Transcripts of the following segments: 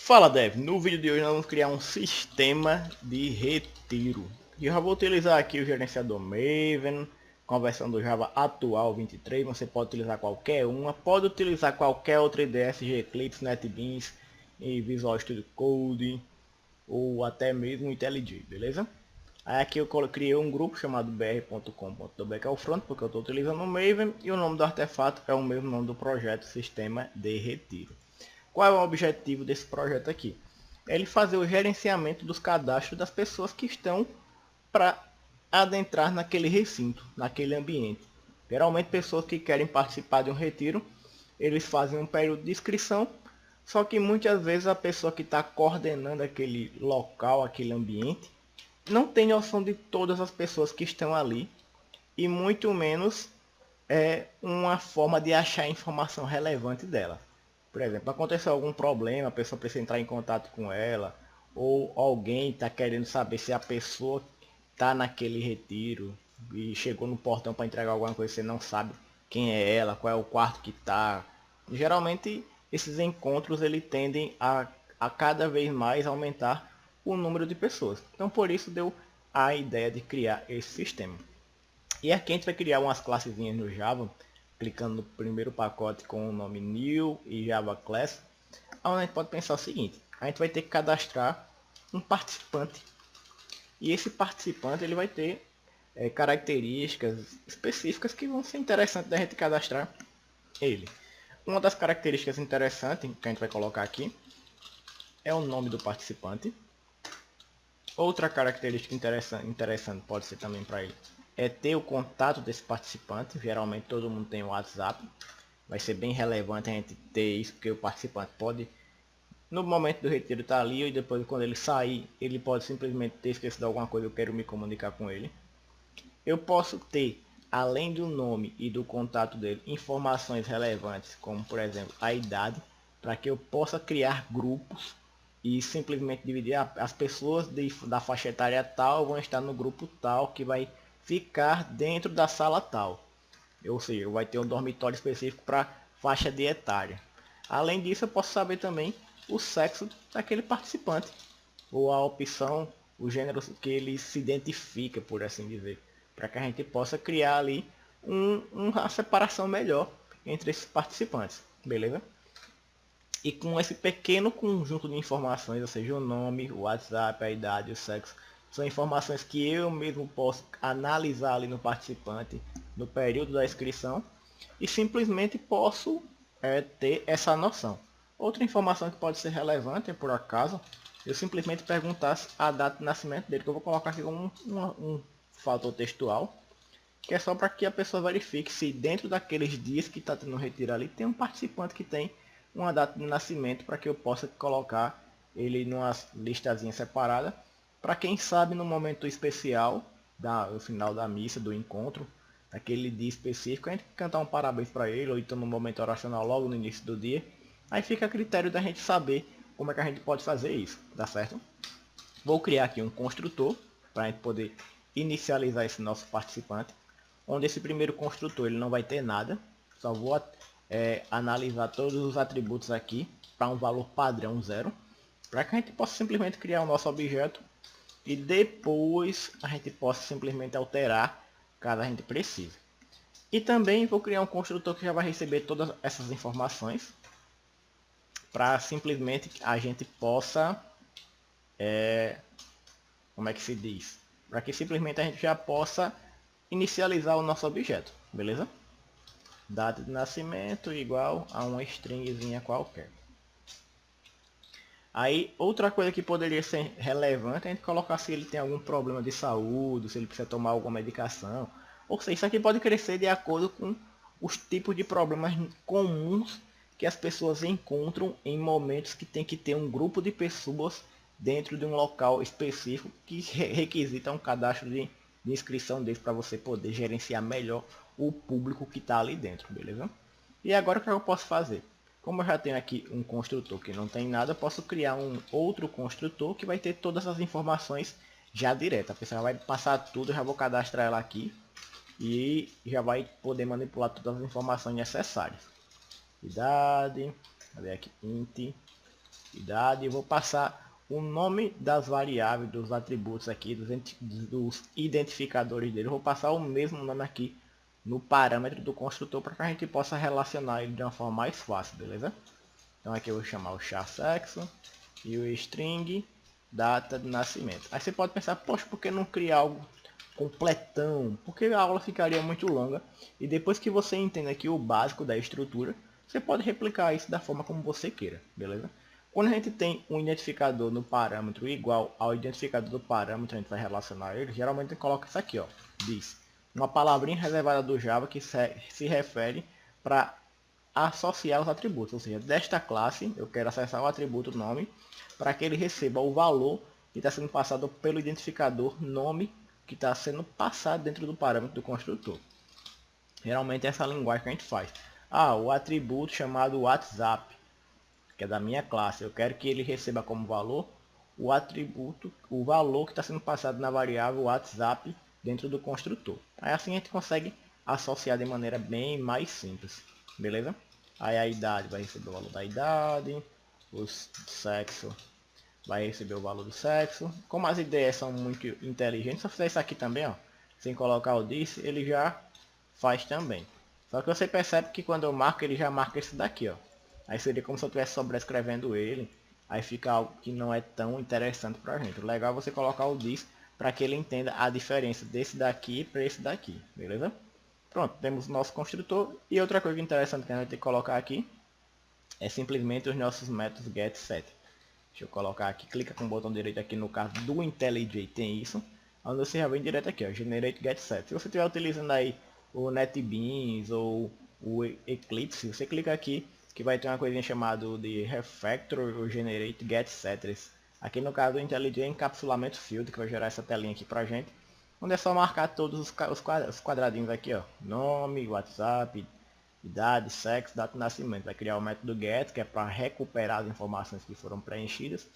Fala Dev, no vídeo de hoje nós vamos criar um sistema de retiro. Eu já vou utilizar aqui o gerenciador Maven, com a versão do Java atual 23, você pode utilizar qualquer uma, pode utilizar qualquer outra IDE, Eclipse, NetBeans, e Visual Studio Code, ou até mesmo IntelliJ, beleza? Aí aqui eu criei um grupo chamado br.com.br, que é o front, porque eu estou utilizando o Maven, e o nome do artefato é o mesmo nome do projeto, Sistema de Retiro. Qual é o objetivo desse projeto aqui? É ele fazer o gerenciamento dos cadastros das pessoas que estão para adentrar naquele recinto, naquele ambiente. Geralmente pessoas que querem participar de um retiro, eles fazem um período de inscrição, só que muitas vezes a pessoa que está coordenando aquele local, aquele ambiente, não tem noção de todas as pessoas que estão ali e muito menos uma forma de achar informação relevante dela. Por exemplo, aconteceu algum problema, a pessoa precisa entrar em contato com ela, ou alguém está querendo saber se a pessoa está naquele retiro e chegou no portão para entregar alguma coisa, você não sabe quem é ela, qual é o quarto que está. Geralmente esses encontros ele tendem a cada vez mais aumentar o número de pessoas. Então por isso deu a ideia de criar esse sistema. E aqui a gente vai criar umas classezinhas no Java, clicando no primeiro pacote com o nome New e Java Class, onde a gente pode pensar o seguinte: a gente vai ter que cadastrar um participante, e esse participante ele vai ter características específicas que vão ser interessantes da gente cadastrar ele. Uma das características interessantes que a gente vai colocar aqui é o nome do participante. Outra característica interessante pode ser também para ele é ter o contato desse participante. Geralmente todo mundo tem o WhatsApp. Vai ser bem relevante a gente ter isso, porque o participante pode, no momento do retiro, estar ali e depois quando ele sair, ele pode simplesmente ter esquecido alguma coisa, eu quero me comunicar com ele. Eu posso ter, além do nome e do contato dele, informações relevantes, como por exemplo a idade, para que eu possa criar grupos e simplesmente dividir as pessoas da faixa etária tal vão estar no grupo tal que vai ficar dentro da sala tal. Ou seja, vai ter um dormitório específico para faixa de etária. Além disso, eu posso saber também o sexo daquele participante, ou a opção, o gênero que ele se identifica, por assim dizer, para que a gente possa criar ali uma separação melhor entre esses participantes, beleza? E com esse pequeno conjunto de informações, ou seja, o nome, o WhatsApp, a idade, o sexo, são informações que eu mesmo posso analisar ali no participante no período da inscrição e simplesmente posso ter essa noção. Outra informação que pode ser relevante, por acaso, eu simplesmente perguntasse a data de nascimento dele, que eu vou colocar aqui como um fator textual, que é só para que a pessoa verifique se dentro daqueles dias que está tendo retiro ali, tem um participante que tem uma data de nascimento, para que eu possa colocar ele numa listazinha separada, para quem sabe no momento especial, no final da missa, do encontro, naquele dia específico, a gente cantar um parabéns para ele, ou então no momento oracional logo no início do dia, aí fica a critério da gente saber como é que a gente pode fazer isso, tá certo? Vou criar aqui um construtor, para a gente poder inicializar esse nosso participante, onde esse primeiro construtor ele não vai ter nada, só vou analisar todos os atributos aqui para um valor padrão 0, para que a gente possa simplesmente criar o nosso objeto e depois a gente possa simplesmente alterar caso a gente precise. E também vou criar um construtor que já vai receber todas essas informações para simplesmente a gente possa, como é que se diz? Para que simplesmente a gente já possa inicializar o nosso objeto, beleza? Data de nascimento igual a uma stringzinha qualquer. Aí, outra coisa que poderia ser relevante é a gente colocar se ele tem algum problema de saúde, se ele precisa tomar alguma medicação. Ou seja, isso aqui pode crescer de acordo com os tipos de problemas comuns que as pessoas encontram em momentos que tem que ter um grupo de pessoas dentro de um local específico que requisita um cadastro de inscrição deles para você poder gerenciar melhor o público que está ali dentro, beleza? E agora o que eu posso fazer? Como eu já tenho aqui um construtor que não tem nada, eu posso criar um outro construtor que vai ter todas as informações já direto. A pessoa vai passar tudo, eu já vou cadastrar ela aqui e já vai poder manipular todas as informações necessárias. Idade, cadê aqui? Int, idade, eu vou passar o nome das variáveis, dos atributos aqui, dos identificadores dele. Eu vou passar o mesmo nome aqui no parâmetro do construtor para que a gente possa relacionar ele de uma forma mais fácil, beleza? Então aqui eu vou chamar o char_sexo e o string data de nascimento. Aí você pode pensar, poxa, por que não criar algo completão? Porque a aula ficaria muito longa. E depois que você entende aqui o básico da estrutura, você pode replicar isso da forma como você queira, beleza? Quando a gente tem um identificador no parâmetro igual ao identificador do parâmetro, a gente vai relacionar ele, geralmente a gente coloca isso aqui, ó, this. Uma palavrinha reservada do Java que se refere para associar os atributos, ou seja, desta classe eu quero acessar o atributo nome para que ele receba o valor que está sendo passado pelo identificador nome que está sendo passado dentro do parâmetro do construtor. Geralmente é essa linguagem que a gente faz. Ah, o atributo chamado WhatsApp, que é da minha classe, eu quero que ele receba como valor o atributo, o valor que está sendo passado na variável WhatsApp dentro do construtor. Aí assim a gente consegue associar de maneira bem mais simples, beleza? Aí a idade vai receber o valor da idade, o sexo vai receber o valor do sexo. Como as ideias são muito inteligentes, se eu fizer isso aqui também, ó, sem colocar o this, ele já faz também. Só que você percebe que quando eu marco, ele já marca esse daqui, ó. Aí seria como se eu estivesse sobrescrevendo ele. Aí fica algo que não é tão interessante pra gente. O legal é você colocar o this para que ele entenda a diferença desse daqui para esse daqui, beleza? Pronto, temos o nosso construtor. E outra coisa interessante que a gente tem que colocar aqui é simplesmente os nossos métodos getSet. Deixa eu colocar aqui, clica com o botão direito aqui no caso do IntelliJ tem isso. Onde você já vem direto aqui, ó, Generate getSet. Se você estiver utilizando aí o NetBeans ou o Eclipse, você clica aqui que vai ter uma coisinha chamada de Refactor ou Generate getSetters. Aqui no caso do IntelliJ é encapsulamento field, que vai gerar essa telinha aqui pra gente. Onde é só marcar todos os quadradinhos aqui, ó. Nome, WhatsApp, idade, sexo, data de nascimento. Vai criar o método get, que é para recuperar as informações que foram preenchidas.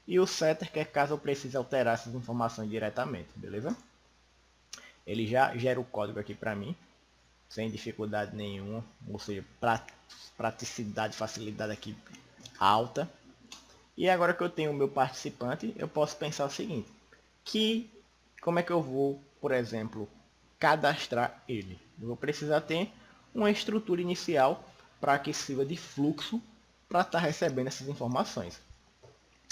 E o setter, que é caso eu precise alterar essas informações diretamente, beleza? Ele já gera o código aqui para mim, sem dificuldade nenhuma, ou seja, praticidade, facilidade aqui alta. E agora que eu tenho o meu participante, eu posso pensar o seguinte, como é que eu vou, por exemplo, cadastrar ele? Eu vou precisar ter uma estrutura inicial para que sirva de fluxo para estar recebendo essas informações.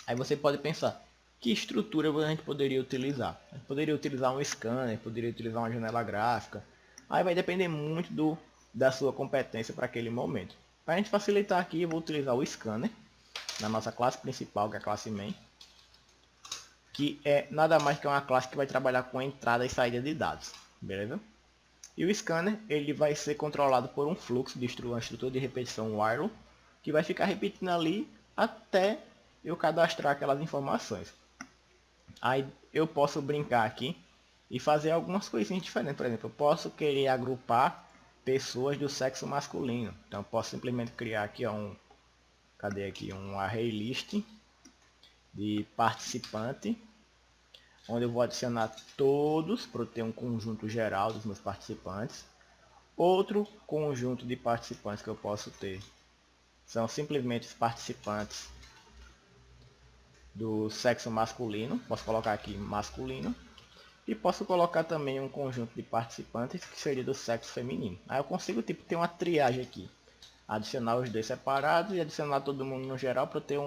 Aí você pode pensar, que estrutura a gente poderia utilizar? A gente poderia utilizar um scanner, poderia utilizar uma janela gráfica. Aí vai depender muito da sua competência para aquele momento. Para a gente facilitar aqui, eu vou utilizar o scanner na nossa classe principal, que é a classe main, que é nada mais que uma classe que vai trabalhar com entrada e saída de dados, beleza? E o scanner ele vai ser controlado por um fluxo de uma estrutura de repetição while, que vai ficar repetindo ali até eu cadastrar aquelas informações. Aí eu posso brincar aqui e fazer algumas coisinhas diferentes. Por exemplo, eu posso querer agrupar pessoas do sexo masculino. Então eu posso simplesmente criar aqui cadê aqui um array list de participante, onde eu vou adicionar todos para ter um conjunto geral dos meus participantes. Outro conjunto de participantes que eu posso ter são simplesmente os participantes do sexo masculino. Posso colocar aqui masculino. E posso colocar também um conjunto de participantes que seria do sexo feminino. Aí eu consigo tipo ter uma triagem aqui. Adicionar os dois separados e adicionar todo mundo no geral para ter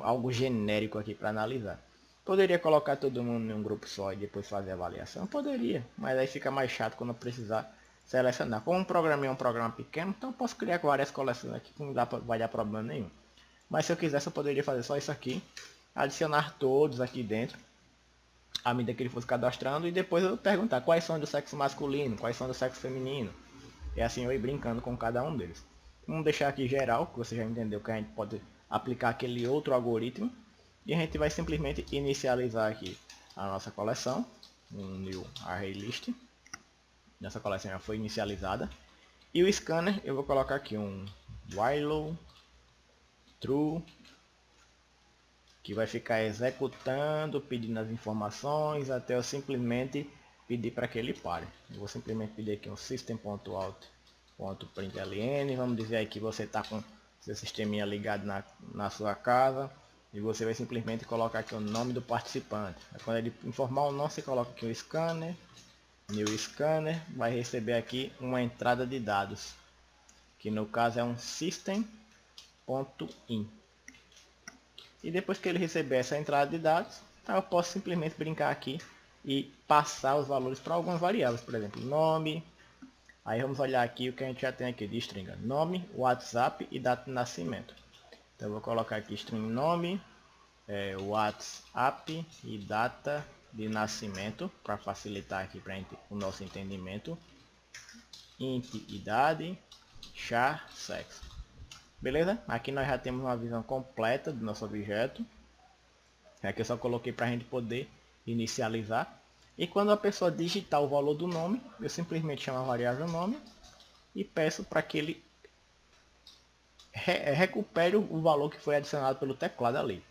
algo genérico aqui para analisar. Poderia colocar todo mundo em um grupo só e depois fazer a avaliação? Poderia, mas aí fica mais chato quando eu precisar selecionar. Como um programa é um programa pequeno, então eu posso criar várias coleções aqui que não vai dar problema nenhum. Mas se eu quisesse eu poderia fazer só isso aqui, adicionar todos aqui dentro, à medida que ele fosse cadastrando, e depois eu perguntar quais são do sexo masculino, quais são do sexo feminino. E assim eu ir brincando com cada um deles. Vamos deixar aqui geral, que você já entendeu que a gente pode aplicar aquele outro algoritmo. E a gente vai simplesmente inicializar aqui a nossa coleção, um new array list. Nossa coleção já foi inicializada. E o scanner eu vou colocar aqui um while true, que vai ficar executando, pedindo as informações até eu simplesmente pedir para que ele pare. Eu vou simplesmente pedir aqui um system.out.println. Vamos dizer aí que você está com seu sisteminha ligado na sua casa. E você vai simplesmente colocar aqui o nome do participante. Quando ele informar o nome, você coloca aqui o scanner, new scanner, vai receber aqui uma entrada de dados, que no caso é um system.in. E depois que ele receber essa entrada de dados, eu posso simplesmente brincar aqui e passar os valores para algumas variáveis, por exemplo, nome. Aí vamos olhar aqui o que a gente já tem aqui de string: nome, WhatsApp e data de nascimento. Então eu vou colocar aqui string nome, WhatsApp e data de nascimento, para facilitar aqui para o nosso entendimento. Int idade, char sexo. Beleza? Aqui nós já temos uma visão completa do nosso objeto. Aqui eu só coloquei para a gente poder inicializar. E quando a pessoa digitar o valor do nome, eu simplesmente chamo a variável nome e peço para que ele recupere o valor que foi adicionado pelo teclado ali.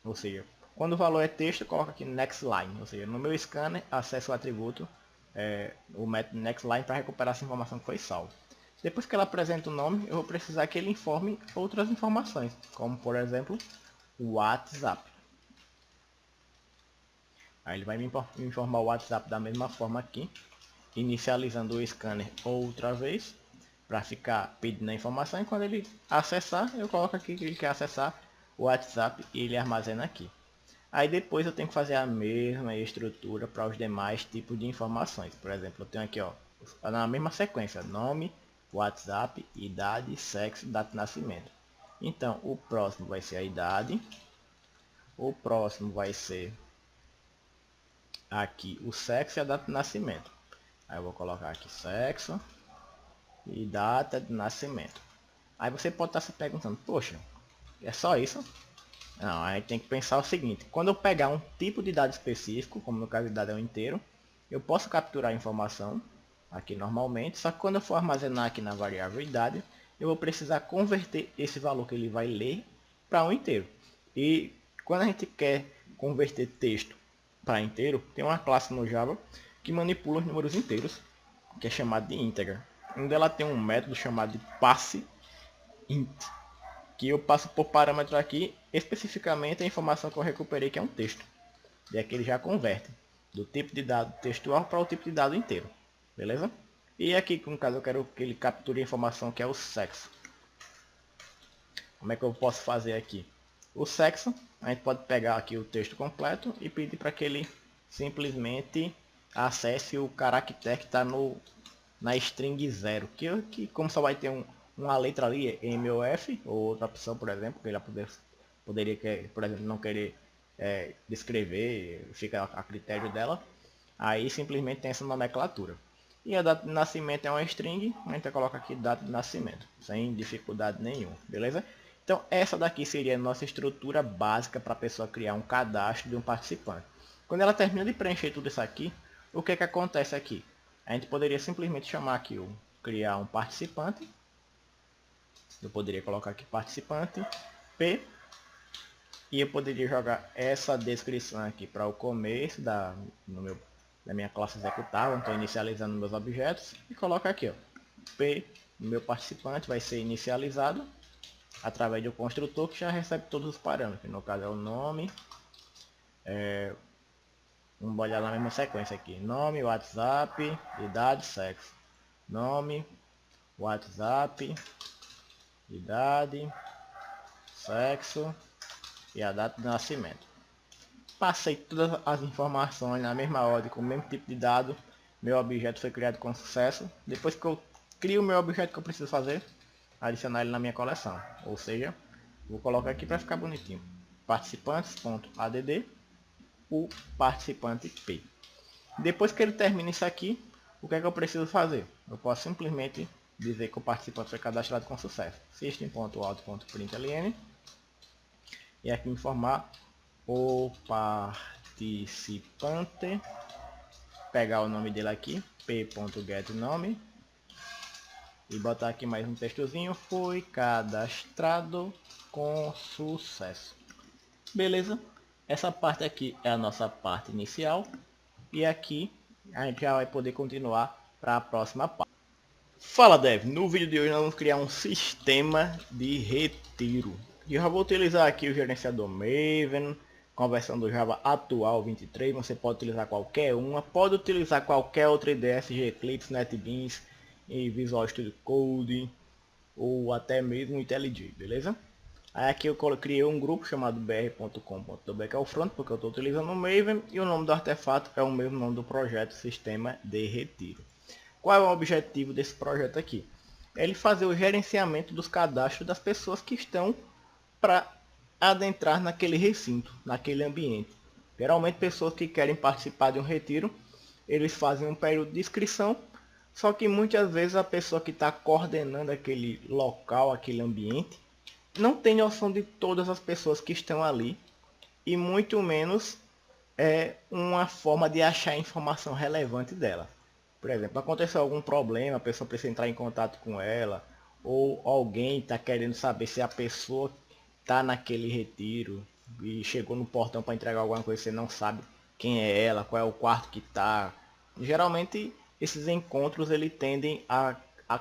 Ou seja, quando o valor é texto, eu coloco aqui next line. Ou seja, no meu scanner, acesso o atributo, o método next line, para recuperar essa informação que foi salva. Depois que ela apresenta o nome, eu vou precisar que ele informe outras informações, como por exemplo, o WhatsApp. Aí ele vai me informar o WhatsApp da mesma forma aqui, inicializando o scanner outra vez, para ficar pedindo a informação. E quando ele acessar, eu coloco aqui que ele quer acessar o WhatsApp e ele armazena aqui. Aí depois eu tenho que fazer a mesma estrutura para os demais tipos de informações. Por exemplo, eu tenho aqui, ó, na mesma sequência: nome, WhatsApp, idade, sexo, data de nascimento. Então o próximo vai ser a idade, o próximo vai ser aqui o sexo e a data de nascimento. Aí eu vou colocar aqui sexo e data de nascimento. Aí você pode estar se perguntando: poxa, é só isso? Não, aí tem que pensar o seguinte: quando eu pegar um tipo de dado específico, como no caso de dado é um inteiro, eu posso capturar a informação aqui normalmente, só que quando eu for armazenar aqui na variável idade, eu vou precisar converter esse valor que ele vai ler para um inteiro. E quando a gente quer converter texto para inteiro, tem uma classe no Java que manipula os números inteiros, que é chamado de integer. Onde ela tem um método chamado de passe int, que eu passo por parâmetro aqui especificamente a informação que eu recuperei, que é um texto. E aqui ele já converte do tipo de dado textual para o tipo de dado inteiro. Beleza? E aqui, no caso, eu quero que ele capture a informação que é o sexo. Como é que eu posso fazer aqui? O sexo, a gente pode pegar aqui o texto completo e pedir para que ele simplesmente acesse o caractere que está na string 0. Que como só vai ter uma letra ali, M ou F, ou outra opção, por exemplo, que ele poderia, por exemplo, não querer descrever, fica a critério dela. Aí simplesmente tem essa nomenclatura. E a data de nascimento é uma string, a gente coloca aqui data de nascimento, sem dificuldade nenhuma, beleza? Então essa daqui seria a nossa estrutura básica para a pessoa criar um cadastro de um participante. Quando ela termina de preencher tudo isso aqui, o que acontece aqui? A gente poderia simplesmente chamar aqui o criar um participante. Eu poderia colocar aqui participante P, e eu poderia jogar essa descrição aqui para o começo da minha classe executável. Estou inicializando meus objetos e coloco aqui, ó, P, meu participante vai ser inicializado através do construtor que já recebe todos os parâmetros. No caso é o nome, vamos olhar na mesma sequência aqui: nome, WhatsApp, idade, sexo. Nome, WhatsApp, idade, sexo e a data de nascimento. Passei todas as informações na mesma ordem, com o mesmo tipo de dado. Meu objeto foi criado com sucesso. Depois que eu crio o meu objeto, que eu preciso fazer, adicionar ele na minha coleção. Ou seja, vou colocar aqui para ficar bonitinho: participantes.add o participante P. Depois que ele termina isso aqui, o que é que eu preciso fazer? Eu posso simplesmente dizer que o participante foi cadastrado com sucesso: system.out.println, e aqui informar o participante, pegar o nome dele aqui, p.getNome, e botar aqui mais um textozinho: foi cadastrado com sucesso. Beleza? Essa parte aqui é a nossa parte inicial, e aqui a gente já vai poder continuar para a próxima parte. Fala Dev, no vídeo de hoje nós vamos criar um sistema de retiro. Eu já vou utilizar aqui o gerenciador Maven, com a versão do Java atual 23, você pode utilizar qualquer uma, pode utilizar qualquer outra IDE, Eclipse, NetBeans, e Visual Studio Code, ou até mesmo IntelliJ, beleza? Aí aqui eu criei um grupo chamado br.com.br, que é o front, porque eu estou utilizando o Maven, e o nome do artefato é o mesmo nome do projeto, Sistema de Retiro. Qual é o objetivo desse projeto aqui? É ele fazer o gerenciamento dos cadastros das pessoas que estão para adentrar naquele recinto, naquele ambiente. Geralmente pessoas que querem participar de um retiro, eles fazem um período de inscrição, só que muitas vezes a pessoa que está coordenando aquele local, aquele ambiente, não tem noção de todas as pessoas que estão ali e muito menos uma forma de achar informação relevante dela. Por exemplo, aconteceu algum problema, a pessoa precisa entrar em contato com ela, ou alguém está querendo saber se a pessoa está naquele retiro e chegou no portão para entregar alguma coisa, você não sabe quem é ela, qual é o quarto que está. Geralmente esses encontros ele tendem a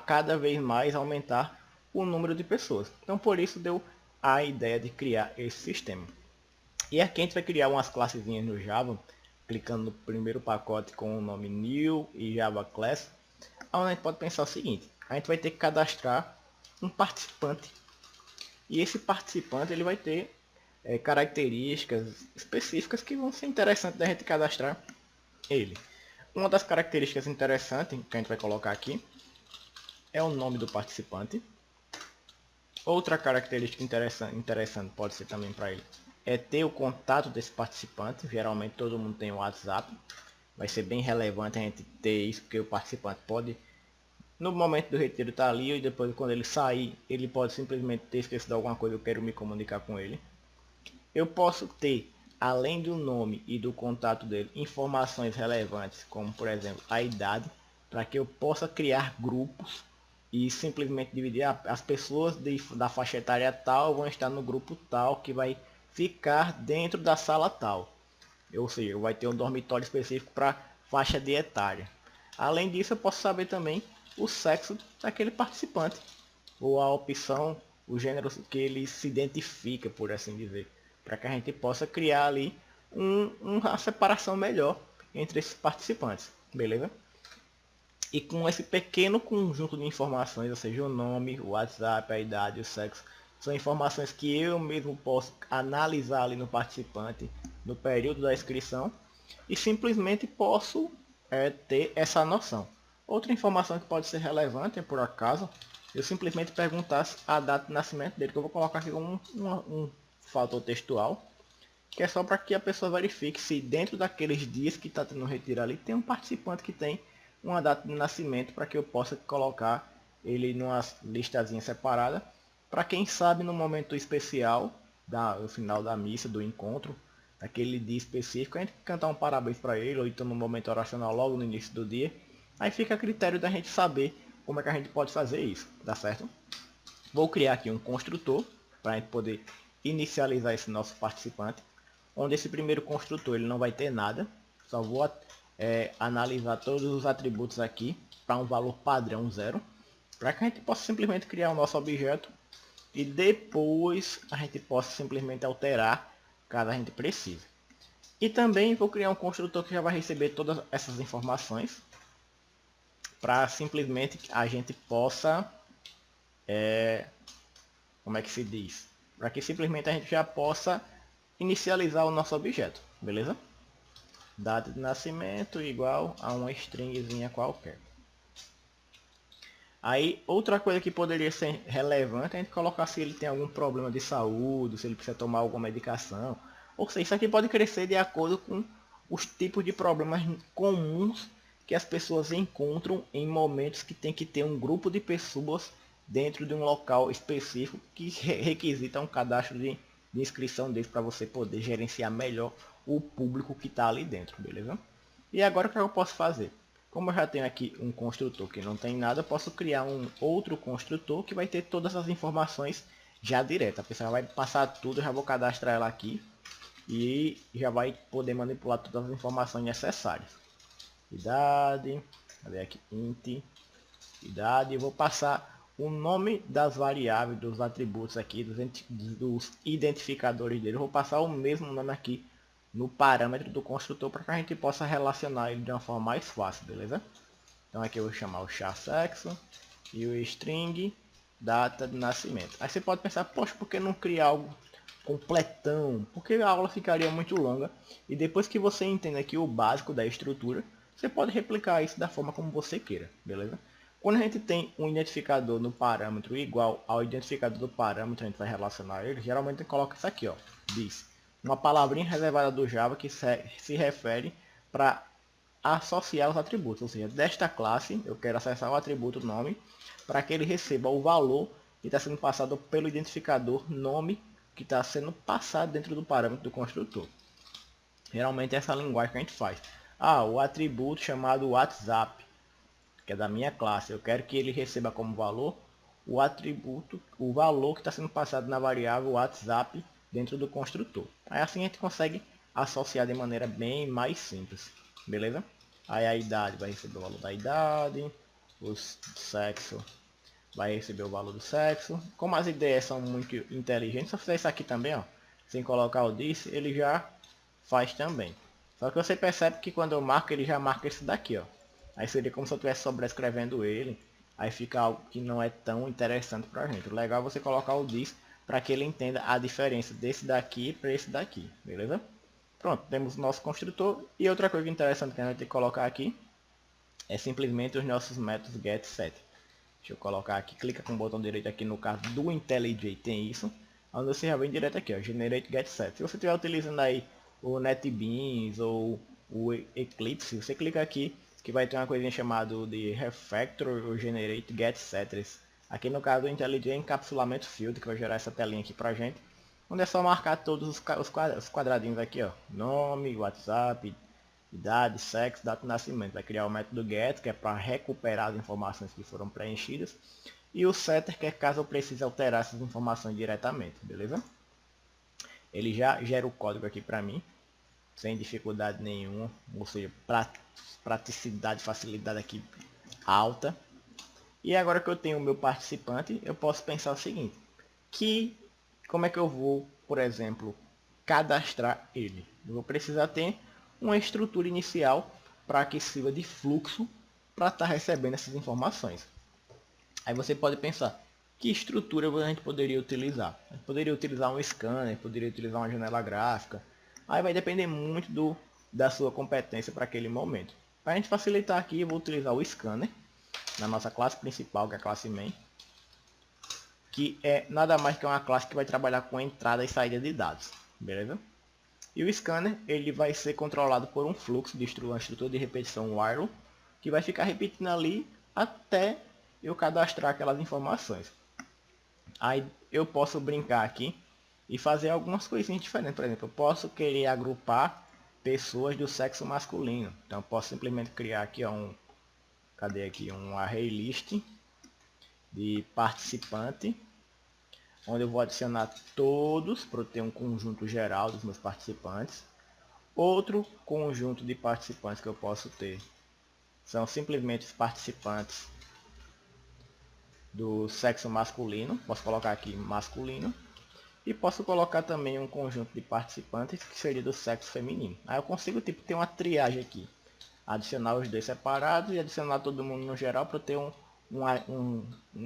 cada vez mais aumentar o número de pessoas. Então por isso deu a ideia de criar esse sistema. E aqui a gente vai criar umas classezinhas no Java, clicando no primeiro pacote com o nome New e Java Class, onde a gente pode pensar o seguinte: a gente vai ter que cadastrar um participante. E esse participante ele vai ter características específicas que vão ser interessantes da gente cadastrar ele. Uma das características interessantes que a gente vai colocar aqui é o nome do participante. Outra característica interessante pode ser também para ele é ter o contato desse participante. Geralmente todo mundo tem o WhatsApp. Vai ser bem relevante a gente ter isso, porque o participante pode, no momento do retiro, estar ali, e depois quando ele sair, ele pode simplesmente ter esquecido alguma coisa, eu quero me comunicar com ele. Eu posso ter, além do nome e do contato dele, informações relevantes, como por exemplo a idade, para que eu possa criar grupos e simplesmente dividir as pessoas da faixa etária tal vão estar no grupo tal que vai ficar dentro da sala tal. Ou seja, vai ter um dormitório específico para faixa de etária. Além disso, eu posso saber também o sexo daquele participante, ou a opção, o gênero que ele se identifica, por assim dizer, para que a gente possa criar ali uma separação melhor entre esses participantes, beleza? E com esse pequeno conjunto de informações, ou seja, o nome, o WhatsApp, a idade, o sexo, são informações que eu mesmo posso analisar ali no participante no período da inscrição e simplesmente posso ter essa noção. Outra informação que pode ser relevante é, por acaso, eu simplesmente perguntasse a data de nascimento dele, que eu vou colocar aqui como um fator textual, que é só para que a pessoa verifique se dentro daqueles dias que está tendo um retiro ali, tem um participante que tem uma data de nascimento, para que eu possa colocar ele numa listazinha separada, para quem sabe no momento especial, no final da missa, do encontro, daquele dia específico, a gente cantar um parabéns para ele, ou então no momento oracional logo no início do dia, aí fica a critério da gente saber como é que a gente pode fazer isso, tá certo? Vou criar aqui um construtor, para a gente poder inicializar esse nosso participante, onde esse primeiro construtor ele não vai ter nada, só vou analisar todos os atributos aqui para um valor padrão 0, para que a gente possa simplesmente criar o nosso objeto e depois a gente possa simplesmente alterar caso a gente precise. E também vou criar um construtor que já vai receber todas essas informações para simplesmente a gente possa, como é que se diz? Para que simplesmente a gente já possa inicializar o nosso objeto, beleza? Data de nascimento igual a uma stringzinha qualquer. Aí outra coisa que poderia ser relevante é a gente colocar se ele tem algum problema de saúde, se ele precisa tomar alguma medicação. Ou seja, isso aqui pode crescer de acordo com os tipos de problemas comuns que as pessoas encontram em momentos que tem que ter um grupo de pessoas dentro de um local específico que requisita um cadastro de inscrição deles para você poder gerenciar melhor o público que está ali dentro, beleza? E agora o que eu posso fazer? Como eu já tenho aqui um construtor que não tem nada, eu posso criar um outro construtor que vai ter todas as informações já direto. A pessoa vai passar tudo, eu já vou cadastrar ela aqui e já vai poder manipular todas as informações necessárias. Idade, cadê aqui? Int, idade, e vou passar o nome das variáveis, dos atributos aqui, dos identificadores dele. Eu vou passar o mesmo nome aqui no parâmetro do construtor para que a gente possa relacionar ele de uma forma mais fácil, beleza? Então aqui eu vou chamar o char_sexo e o string data de nascimento. Aí você pode pensar, poxa, por que não criar algo completão? Porque a aula ficaria muito longa. E depois que você entende aqui o básico da estrutura, você pode replicar isso da forma como você queira, beleza? Quando a gente tem um identificador no parâmetro igual ao identificador do parâmetro, a gente vai relacionar ele, geralmente a gente coloca isso aqui, ó, this. Uma palavrinha reservada do Java que se refere para associar os atributos, ou seja, desta classe eu quero acessar o atributo nome para que ele receba o valor que está sendo passado pelo identificador nome que está sendo passado dentro do parâmetro do construtor. Geralmente é essa linguagem que a gente faz. O atributo chamado WhatsApp, que é da minha classe, eu quero que ele receba como valor o atributo, o valor que está sendo passado na variável WhatsApp dentro do construtor. Aí assim a gente consegue associar de maneira bem mais simples, beleza? Aí a idade vai receber o valor da idade, o sexo vai receber o valor do sexo. Como as ideias são muito inteligentes, se eu fizer isso aqui também, ó, sem colocar o this, ele já faz também. Só que você percebe que quando eu marco, ele já marca esse daqui, ó. Aí seria como se eu estivesse sobrescrevendo ele. Aí fica algo que não é tão interessante pra gente. O legal é você colocar o this para que ele entenda a diferença desse daqui para esse daqui, beleza? Pronto, temos o nosso construtor. E outra coisa interessante que a gente tem que colocar aqui é simplesmente os nossos métodos getSet. Deixa eu colocar aqui, clica com o botão direito aqui no caso do IntelliJ, tem isso. Onde você já vem direto aqui, ó, Generate getSet. Se você estiver utilizando aí o NetBeans ou o Eclipse, você clica aqui que vai ter uma coisinha chamada de Refactor ou Generate getSetters. Aqui no caso do IntelliJ é encapsulamento field, que vai gerar essa telinha aqui pra gente. Onde é só marcar todos os quadradinhos aqui, ó. Nome, WhatsApp, idade, sexo, data de nascimento. Vai criar o método get, que é para recuperar as informações que foram preenchidas. E o setter, que é caso eu precise alterar essas informações diretamente, beleza? Ele já gera o código aqui para mim, sem dificuldade nenhuma, ou seja, praticidade, facilidade aqui alta. E agora que eu tenho o meu participante, eu posso pensar o seguinte, como é que eu vou, por exemplo, cadastrar ele? Eu vou precisar ter uma estrutura inicial para que sirva de fluxo para estar recebendo essas informações. Aí você pode pensar, que estrutura a gente poderia utilizar? A gente poderia utilizar um scanner, poderia utilizar uma janela gráfica. Aí vai depender muito da sua competência para aquele momento. Para a gente facilitar aqui, eu vou utilizar o scanner na nossa classe principal, que é a classe main, que é nada mais que uma classe que vai trabalhar com entrada e saída de dados, beleza? E o scanner ele vai ser controlado por um fluxo de uma estrutura de repetição while, que vai ficar repetindo ali até eu cadastrar aquelas informações. Aí eu posso brincar aqui e fazer algumas coisinhas diferentes. Por exemplo, eu posso querer agrupar pessoas do sexo masculino. Então eu posso simplesmente criar aqui um array list de participante, onde eu vou adicionar todos para ter um conjunto geral dos meus participantes. Outro conjunto de participantes que eu posso ter são simplesmente os participantes do sexo masculino. Posso colocar aqui masculino. E posso colocar também um conjunto de participantes que seria do sexo feminino. Aí eu consigo ter uma triagem aqui. Adicionar os dois separados e adicionar todo mundo no geral para ter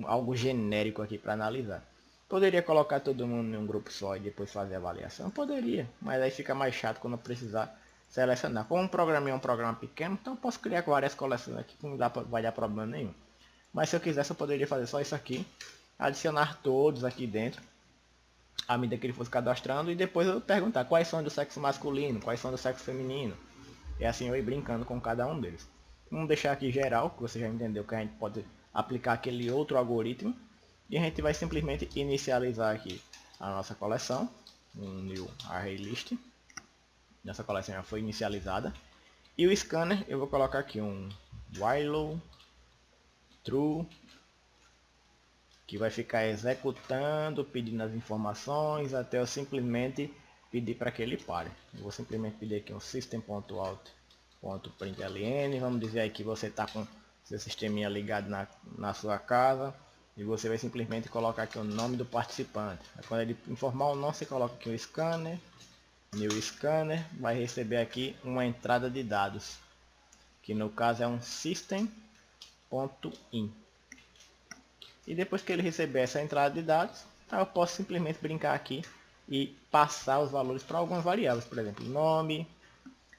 algo genérico aqui para analisar. Poderia colocar todo mundo em um grupo só e depois fazer a avaliação? Poderia, mas aí fica mais chato quando eu precisar selecionar. Como um programa é um programa pequeno, então eu posso criar várias coleções aqui que não vai dar problema nenhum. Mas se eu quisesse eu poderia fazer só isso aqui, adicionar todos aqui dentro, à medida que ele fosse cadastrando, e depois eu perguntar quais são do sexo masculino, quais são do sexo feminino. E assim eu ir brincando com cada um deles. Vamos deixar aqui geral, que você já entendeu que a gente pode aplicar aquele outro algoritmo. E a gente vai simplesmente inicializar aqui a nossa coleção, um new array list. Nossa coleção já foi inicializada. E o scanner eu vou colocar aqui um while true, que vai ficar executando, pedindo as informações até eu simplesmente pedir para que ele pare. Eu vou simplesmente pedir aqui um system.out.println. Vamos dizer aí que você está com seu sisteminha ligado na sua casa. E você vai simplesmente colocar aqui o nome do participante. Quando ele informar o nome, você coloca aqui o scanner. New scanner vai receber aqui uma entrada de dados, que no caso é um system.in. E depois que ele receber essa entrada de dados, eu posso simplesmente brincar aqui e passar os valores para algumas variáveis, por exemplo, nome.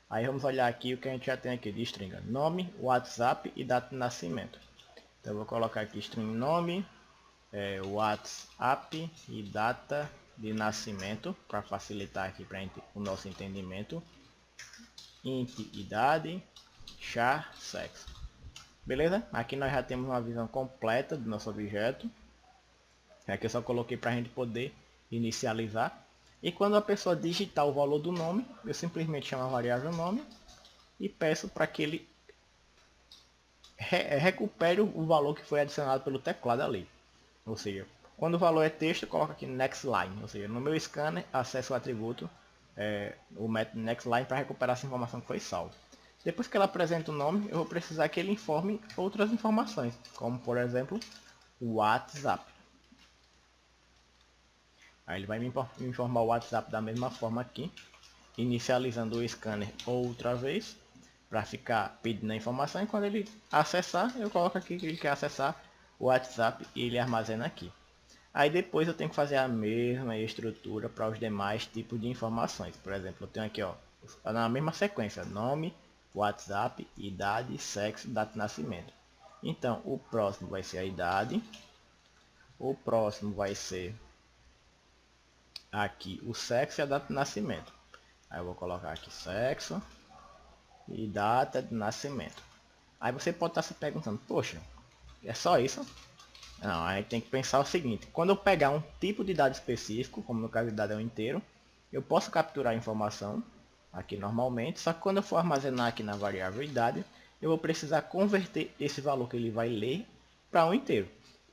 Aí vamos olhar aqui o que a gente já tem aqui de string: nome, WhatsApp e data de nascimento. Então eu vou colocar aqui string nome, WhatsApp e data de nascimento, para facilitar aqui para o nosso entendimento. Int idade, char sexo. Beleza? Aqui nós já temos uma visão completa do nosso objeto. Aqui eu só coloquei para a gente poder inicializar. E quando a pessoa digitar o valor do nome, eu simplesmente chamo a variável nome e peço para que ele recupere o valor que foi adicionado pelo teclado ali. Ou seja, quando o valor é texto, eu coloco aqui next line. Ou seja, no meu scanner, acesso o atributo, o método next line, para recuperar essa informação que foi salva. Depois que ela apresenta o nome, eu vou precisar que ele informe outras informações, como por exemplo o WhatsApp. Aí ele vai me informar o WhatsApp da mesma forma aqui, inicializando o scanner outra vez, para ficar pedindo a informação. E quando ele acessar, eu coloco aqui que ele quer acessar o WhatsApp e ele armazena aqui. Aí depois eu tenho que fazer a mesma estrutura para os demais tipos de informações. Por exemplo, eu tenho aqui, ó, na mesma sequência: nome, WhatsApp, idade, sexo, data de nascimento. Então o próximo vai ser a idade, o próximo vai ser aqui o sexo e a data de nascimento. Aí eu vou colocar aqui sexo e data de nascimento. Aí você pode estar se perguntando: poxa, é só isso? Não, aí tem que pensar o seguinte: quando eu pegar um tipo de dado específico, como no caso de dado é um inteiro, eu posso capturar a informação aqui normalmente, só que quando eu for armazenar aqui na variável idade, eu vou precisar converter esse valor que ele vai ler para um inteiro.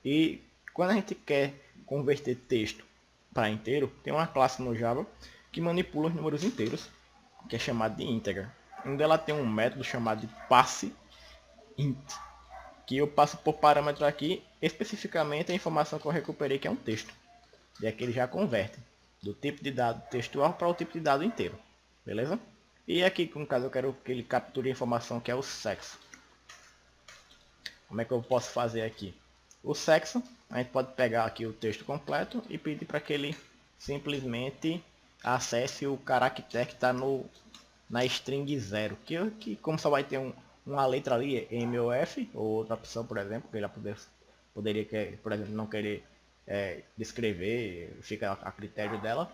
E quando a gente quer converter texto para inteiro, tem uma classe no Java que manipula os números inteiros, que é chamado de integer, onde ela tem um método chamado de passe int, que eu passo por parâmetro aqui especificamente a informação que eu recuperei, que é um texto. E aqui ele já converte do tipo de dado textual para o tipo de dado inteiro. Beleza? E aqui, no caso, eu quero que ele capture a informação que é o sexo. Como é que eu posso fazer aqui? O sexo, a gente pode pegar aqui o texto completo e pedir para que ele simplesmente acesse o caractere que está na string 0. Que como só vai ter uma letra ali, M ou F, ou outra opção, por exemplo, que ele poderia, por exemplo, não querer descrever, fica a critério dela.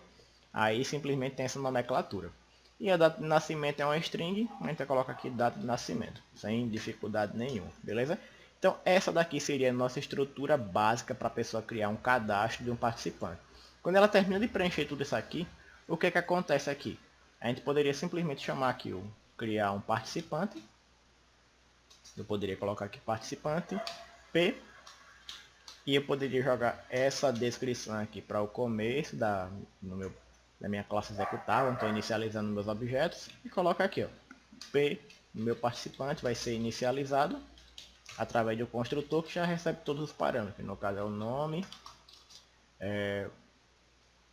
Aí simplesmente tem essa nomenclatura. E a data de nascimento é uma string, a gente coloca aqui data de nascimento, sem dificuldade nenhuma, beleza? Então essa daqui seria a nossa estrutura básica para a pessoa criar um cadastro de um participante. Quando ela termina de preencher tudo isso aqui, o que acontece aqui? A gente poderia simplesmente chamar aqui o criar um participante. Eu poderia colocar aqui participante P. E eu poderia jogar essa descrição aqui para o começo da minha classe executável. Estou inicializando meus objetos. E coloco aqui, ó, P, meu participante vai ser inicializado através do construtor que já recebe todos os parâmetros. No caso é o nome.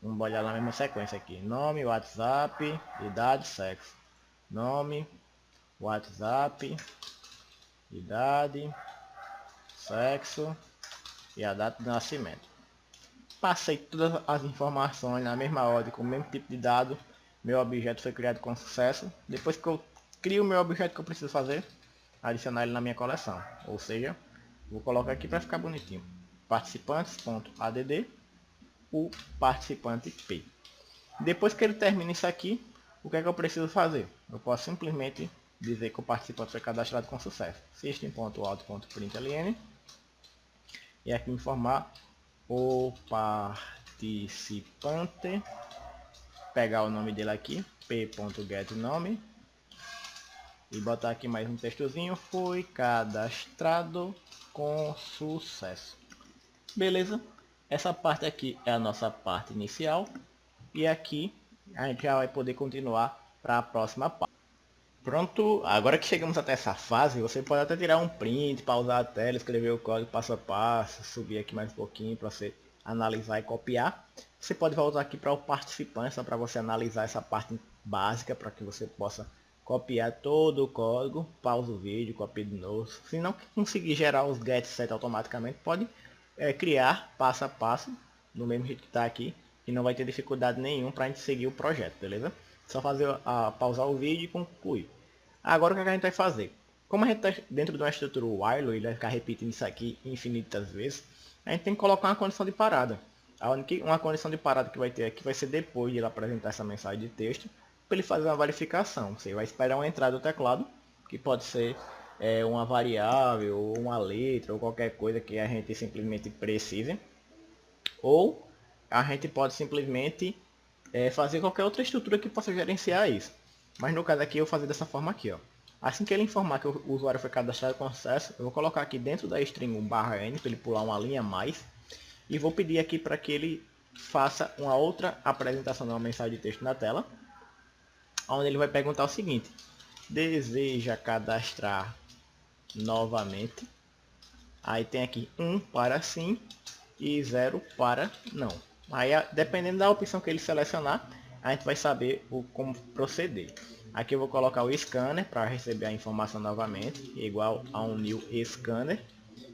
Vamos olhar na mesma sequência aqui: nome, WhatsApp, idade, sexo. Nome, WhatsApp, idade, sexo e a data de nascimento. Passei todas as informações na mesma ordem, com o mesmo tipo de dado. Meu objeto foi criado com sucesso. Depois que eu crio o meu objeto, que eu preciso fazer? Adicionar ele na minha coleção. Ou seja, vou colocar aqui para ficar bonitinho: participantes.add, o participante P. Depois que ele termina isso aqui, o que é que eu preciso fazer? Eu posso simplesmente dizer que o participante foi cadastrado com sucesso. System.out.println e aqui informar o participante, pegar o nome dele aqui, p.getNome, e botar aqui mais um textozinho: foi cadastrado com sucesso. Beleza? Essa parte aqui é a nossa parte inicial, e aqui a gente já vai poder continuar para a próxima parte. Pronto, agora que chegamos até essa fase, você pode até tirar um print, pausar a tela, escrever o código passo a passo, subir aqui mais um pouquinho para você analisar e copiar. Você pode voltar aqui para o participante, só para você analisar essa parte básica, para que você possa copiar todo o código, pausa o vídeo, copia de novo. Se não conseguir gerar os get set automaticamente, pode criar passo a passo, no mesmo jeito que está aqui, e não vai ter dificuldade nenhuma para a gente seguir o projeto, beleza? Só fazer pausar o vídeo e concluir. Agora o que a gente vai fazer? Como a gente está dentro de uma estrutura while, ele vai ficar repetindo isso aqui infinitas vezes, a gente tem que colocar uma condição de parada. Uma condição de parada que vai ter aqui vai ser depois de ele apresentar essa mensagem de texto, para ele fazer uma verificação. Você vai esperar uma entrada do teclado, que pode ser uma variável, ou uma letra, ou qualquer coisa que a gente simplesmente precise. Ou a gente pode simplesmente fazer qualquer outra estrutura que possa gerenciar isso. Mas no caso aqui eu vou fazer dessa forma aqui, ó. Assim que ele informar que o usuário foi cadastrado com sucesso, eu vou colocar aqui dentro da string um /n para ele pular uma linha a mais. E vou pedir aqui para que ele faça uma outra apresentação de uma mensagem de texto na tela, onde ele vai perguntar o seguinte: deseja cadastrar novamente? Aí tem aqui 1 para sim e 0 para não. Aí, dependendo da opção que ele selecionar, a gente vai saber como proceder. Aqui eu vou colocar o scanner para receber a informação novamente, igual a um new scanner,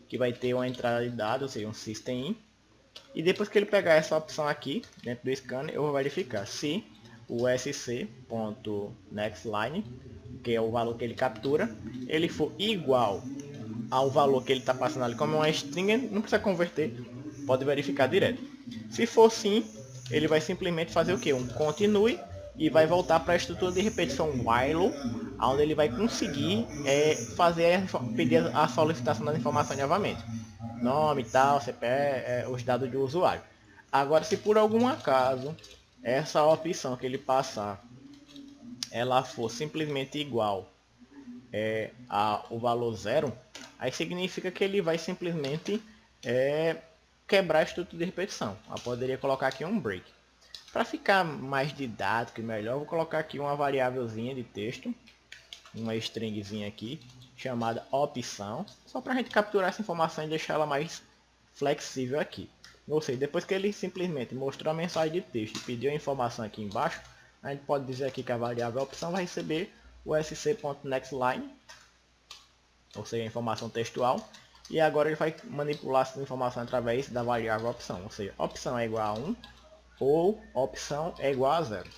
que vai ter uma entrada de dados, ou seja, um system in. E depois que ele pegar essa opção aqui, dentro do scanner, eu vou verificar se o sc.nextLine, que é o valor que ele captura, ele for igual ao valor que ele está passando ali como uma string, não precisa converter, pode verificar direto. Se for sim, ele vai simplesmente fazer o que? Um continue e vai voltar para a estrutura de repetição while, onde ele vai conseguir pedir a solicitação das informações novamente. Nome e tal, CPF, os dados do usuário. Agora, se por algum acaso essa opção que ele passar, ela for simplesmente igual o valor 0, aí significa que ele vai simplesmente quebrar a estrutura de repetição. Eu poderia colocar aqui um break. Para ficar mais didático e melhor, eu vou colocar aqui uma variávelzinha de texto, uma stringzinha aqui, chamada opção, só para a gente capturar essa informação e deixar ela mais flexível aqui. Ou seja, depois que ele simplesmente mostrou a mensagem de texto e pediu a informação aqui embaixo, a gente pode dizer aqui que a variável opção vai receber o sc.nextLine, ou seja, a informação textual, e agora ele vai manipular essa informação através da variável opção, ou seja, opção é igual a 1 ou opção é igual a 0.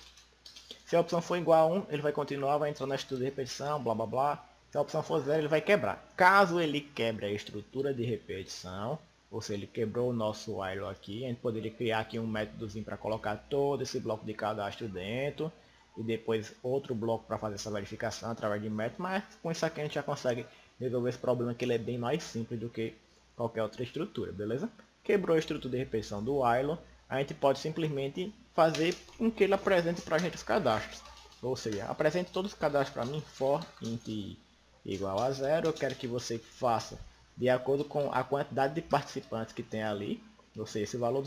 Se a opção for igual a 1, ele vai continuar, vai entrar na estrutura de repetição, blá blá blá. Se a opção for 0, ele vai quebrar. Caso ele quebre a estrutura de repetição, ou se ele quebrou o nosso while aqui, a gente poderia criar aqui um métodozinho para colocar todo esse bloco de cadastro dentro, e depois outro bloco para fazer essa verificação através de método, mas com isso aqui a gente já consegue resolver esse problema, que ele é bem mais simples do que qualquer outra estrutura, beleza? Quebrou a estrutura de repetição do while, a gente pode simplesmente fazer com que ele apresente para a gente os cadastros. Ou seja, apresente todos os cadastros para mim, for int igual a 0, eu quero que você faça de acordo com a quantidade de participantes que tem ali, ou seja, esse valor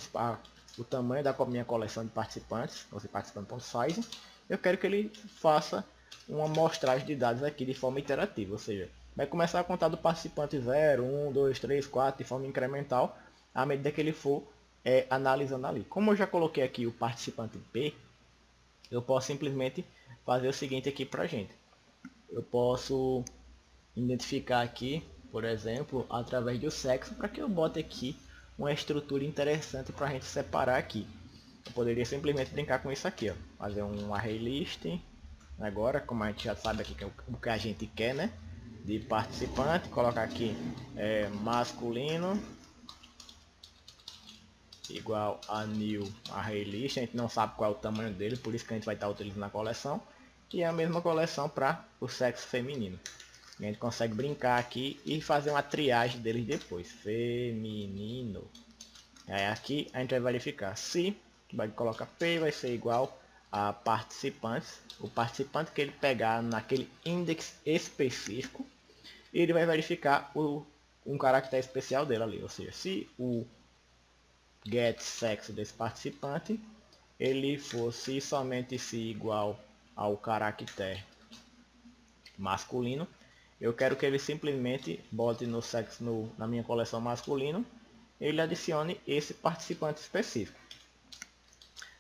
o tamanho da minha coleção de participantes, ou seja, participant.size, eu quero que ele faça uma amostragem de dados aqui de forma iterativa, ou seja, vai começar a contar do participante 0, 1, 2, 3, 4 de forma incremental, à medida que ele for analisando ali. Como eu já coloquei aqui o participante P, eu posso simplesmente fazer o seguinte aqui para a gente. Eu posso identificar aqui, por exemplo, através do sexo, para que eu bote aqui uma estrutura interessante para a gente separar aqui. Eu poderia simplesmente brincar com isso aqui, ó. Fazer um array list, agora, como a gente já sabe aqui que é o que a gente quer, né? De participante, colocar aqui masculino igual a new array list, a gente não sabe qual é o tamanho dele, por isso que a gente vai estar utilizando a coleção, e a mesma coleção para o sexo feminino. A gente consegue brincar aqui e fazer uma triagem deles depois, feminino. Aí aqui a gente vai verificar se vai colocar P vai ser igual a participantes, o participante que ele pegar naquele index específico, ele vai verificar um caractere especial dele ali, ou seja, se o get sexo desse participante ele fosse somente se igual ao caractere masculino, eu quero que ele simplesmente bote no sexo na minha coleção masculino, ele adicione esse participante específico.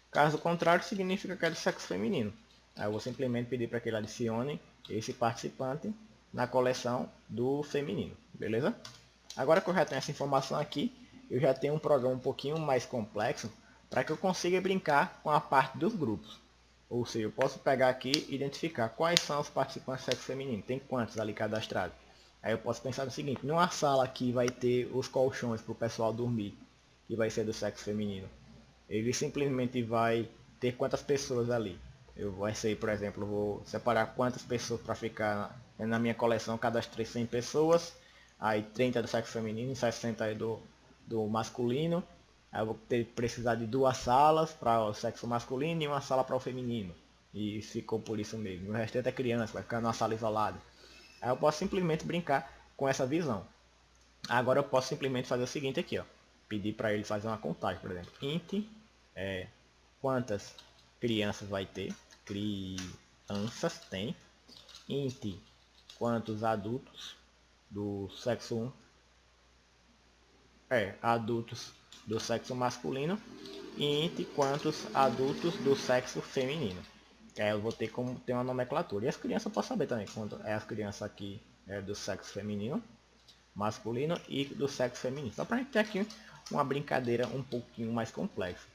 Caso contrário, significa que é do sexo feminino. Aí eu vou simplesmente pedir para que ele adicione esse participante na coleção do feminino, beleza? Agora que eu já tenho essa informação aqui, eu já tenho um programa um pouquinho mais complexo para que eu consiga brincar com a parte dos grupos. Ou seja, eu posso pegar aqui e identificar quais são os participantes do sexo feminino. Tem quantos ali cadastrados. Aí eu posso pensar no seguinte, numa sala aqui vai ter os colchões para o pessoal dormir, que vai ser do sexo feminino. Ele simplesmente vai ter quantas pessoas ali. Eu vou ser, por exemplo, vou separar quantas pessoas para ficar na minha coleção, cadastrei 100 pessoas, aí 30 do sexo feminino, 60 do masculino. Aí eu vou precisar de 2 salas para o sexo masculino e 1 sala para o feminino. E ficou por isso mesmo. O restante é criança, vai ficar numa sala isolada. Aí eu posso simplesmente brincar com essa visão. Agora eu posso simplesmente fazer o seguinte aqui, ó. Pedir para ele fazer uma contagem, por exemplo. Int quantas crianças vai ter. Crianças tem. Int quantos adultos do sexo adultos do sexo masculino e int quantos adultos do sexo feminino. Eu vou ter como ter uma nomenclatura. E as crianças eu posso saber também quanto é as crianças aqui do sexo feminino, masculino e do sexo feminino. Só para a gente ter aqui uma brincadeira um pouquinho mais complexa.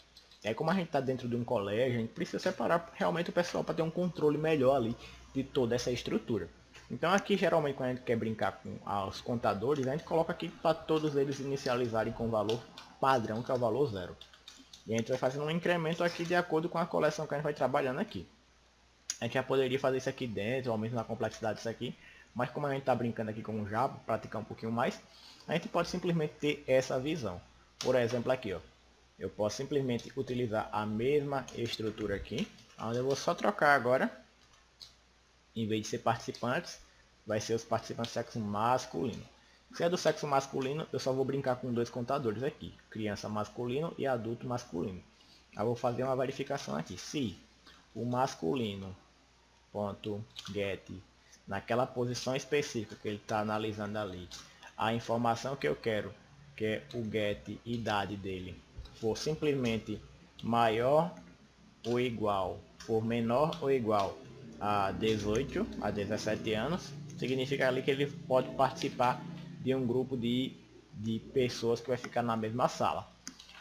Como a gente está dentro de um colégio, a gente precisa separar realmente o pessoal para ter um controle melhor ali de toda essa estrutura. Então aqui geralmente quando a gente quer brincar com os contadores, a gente coloca aqui para todos eles inicializarem com o valor padrão, que é o valor 0. E a gente vai fazendo um incremento aqui de acordo com a coleção que a gente vai trabalhando aqui. A gente já poderia fazer isso aqui dentro, aumentando a complexidade disso aqui. Mas como a gente está brincando aqui com o Java, praticar um pouquinho mais, a gente pode simplesmente ter essa visão. Por exemplo aqui, ó. Eu posso simplesmente utilizar a mesma estrutura aqui, onde eu vou só trocar agora, em vez de ser participantes, vai ser os participantes do sexo masculino. Se é do sexo masculino, eu só vou brincar com 2 contadores aqui, criança masculino e adulto masculino. Eu vou fazer uma verificação aqui, se o masculino ponto get naquela posição específica que ele está analisando ali, a informação que eu quero, que é o get idade dele, for simplesmente maior ou igual, for menor ou igual a 18, a 17 anos, significa ali que ele pode participar de um grupo de pessoas que vai ficar na mesma sala.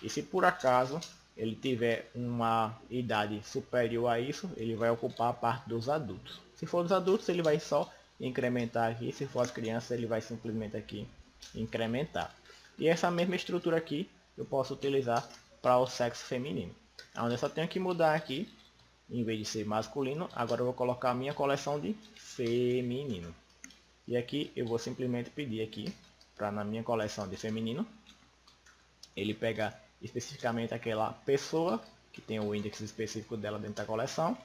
E se por acaso ele tiver uma idade superior a isso, ele vai ocupar a parte dos adultos. Se for dos adultos, ele vai só incrementar aqui. Se for as crianças, ele vai simplesmente aqui incrementar. E essa mesma estrutura aqui eu posso utilizar para o sexo feminino. Onde eu só tenho que mudar aqui, em vez de ser masculino, agora eu vou colocar a minha coleção de feminino. E aqui eu vou simplesmente pedir aqui, para na minha coleção de feminino, ele pegar especificamente aquela pessoa, que tem o índice específico dela dentro da coleção,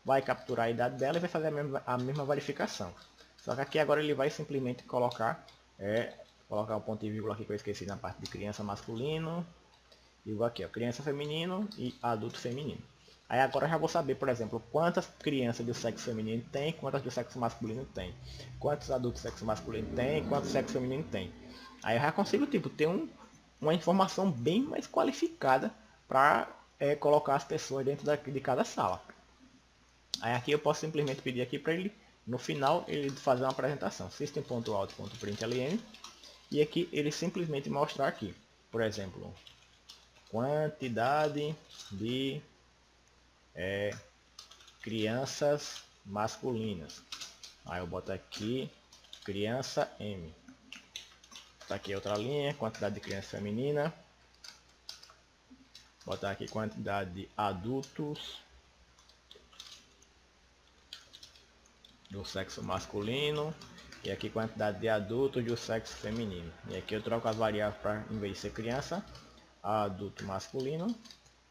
vai capturar a idade dela e vai fazer a mesma verificação. Só que aqui agora ele vai simplesmente colocar o ponto e vírgula aqui que eu esqueci na parte de criança masculino, igual aqui, ó, criança feminino e adulto feminino. Aí agora eu já vou saber, por exemplo, quantas crianças do sexo feminino tem, quantas do sexo masculino tem, quantos adultos do sexo masculino tem, quantos do sexo feminino tem. Aí eu já consigo ter uma informação bem mais qualificada para colocar as pessoas dentro de cada sala. Aí aqui eu posso simplesmente pedir aqui para ele, no final, ele fazer uma apresentação, system.out.println, e aqui ele simplesmente mostrar aqui, por exemplo, quantidade de crianças masculinas. Aí eu boto aqui criança M. Tá aqui outra linha, quantidade de criança feminina. Botar aqui quantidade de adultos do sexo masculino. E aqui quantidade de adultos do sexo feminino. E aqui eu troco as variáveis para, em vez de ser criança, adulto masculino.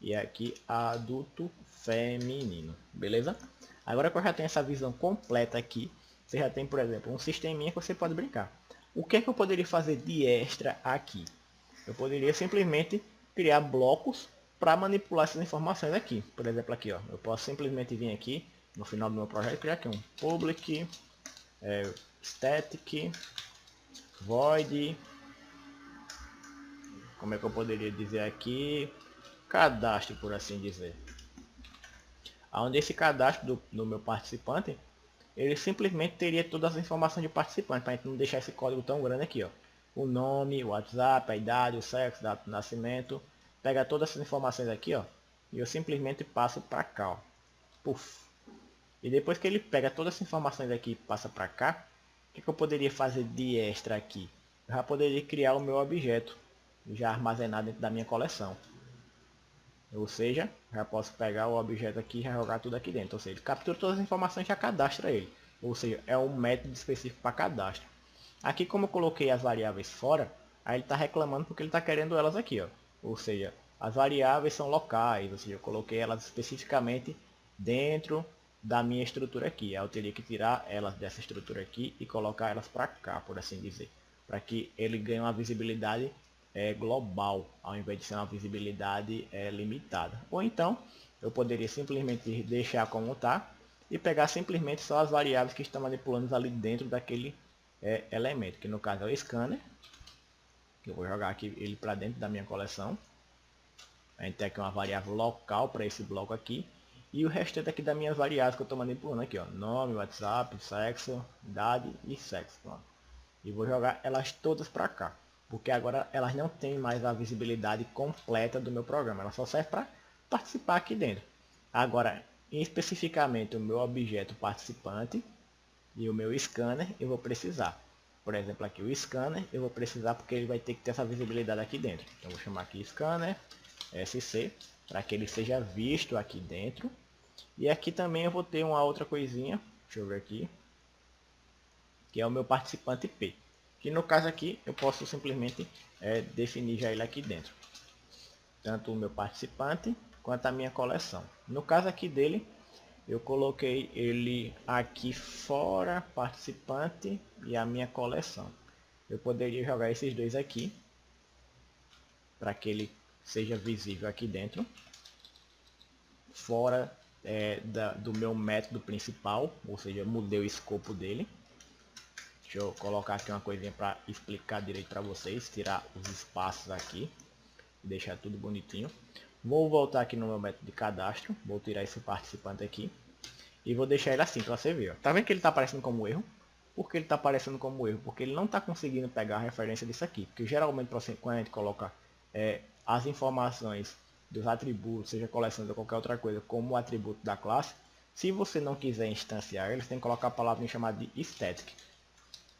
E aqui adulto feminino. Beleza? Agora que eu já tenho essa visão completa aqui, você já tem, por exemplo, um sisteminha que você pode brincar. O que é que eu poderia fazer de extra aqui? Eu poderia simplesmente criar blocos para manipular essas informações aqui. Por exemplo, aqui, ó, eu posso simplesmente vir aqui no final do meu projeto e criar aqui um public static void, como é que eu poderia dizer aqui, cadastro, por assim dizer. Onde esse cadastro do meu participante, ele simplesmente teria todas as informações de participante, para a gente não deixar esse código tão grande aqui, ó. O nome, o WhatsApp, a idade, o sexo, data de nascimento. Pega todas essas informações aqui, ó, e eu simplesmente passo para cá, ó. Puf. E depois que ele pega todas as informações aqui e passa para cá, o que eu poderia fazer de extra aqui? Eu já poderia criar o meu objeto, já armazenado dentro da minha coleção. Ou seja, já posso pegar o objeto aqui e já jogar tudo aqui dentro. Ou seja, ele captura todas as informações e já cadastra ele. Ou seja, é um método específico para cadastro. Aqui, como eu coloquei as variáveis fora, aí ele está reclamando porque ele está querendo elas aqui, ó. Ou seja, as variáveis são locais, ou seja, eu coloquei elas especificamente dentro da minha estrutura aqui. Aí eu teria que tirar elas dessa estrutura aqui e colocar elas para cá, por assim dizer, para que ele ganhe uma visibilidade global, ao invés de ser uma visibilidade limitada. Ou então, eu poderia simplesmente deixar como está e pegar simplesmente só as variáveis que estão manipulando ali dentro daquele elemento, que no caso é o scanner, que eu vou jogar aqui ele para dentro da minha coleção. A gente tem aqui uma variável local para esse bloco aqui, e o restante aqui das minhas variáveis que eu estou manipulando aqui, ó, nome, WhatsApp, sexo, idade e sexo. Pronto. E vou jogar elas todas para cá, porque agora elas não têm mais a visibilidade completa do meu programa, ela só serve para participar aqui dentro. Agora, especificamente o meu objeto participante e o meu scanner eu vou precisar. Por exemplo, aqui o scanner eu vou precisar porque ele vai ter que ter essa visibilidade aqui dentro. Então vou chamar aqui scanner SC para que ele seja visto aqui dentro. E aqui também eu vou ter uma outra coisinha, deixa eu ver aqui, que é o meu participante P, que no caso aqui eu posso simplesmente definir já ele aqui dentro, tanto o meu participante quanto a minha coleção. No caso aqui dele, eu coloquei ele aqui fora, participante e a minha coleção. Eu poderia jogar esses dois aqui para que ele seja visível aqui dentro, fora do meu método principal, ou seja, mudei o escopo dele. Deixa eu colocar aqui uma coisinha para explicar direito para vocês, tirar os espaços aqui, deixar tudo bonitinho. Vou voltar aqui no meu método de cadastro, vou tirar esse participante aqui e vou deixar ele assim para você ver. Ó. Tá vendo que ele está aparecendo como erro? Por que ele está aparecendo como erro? Porque ele não está conseguindo pegar a referência disso aqui. Porque geralmente quando a gente coloca as informações dos atributos, seja coleções ou qualquer outra coisa, como o atributo da classe, se você não quiser instanciar eles, tem que colocar a palavra chamada de static.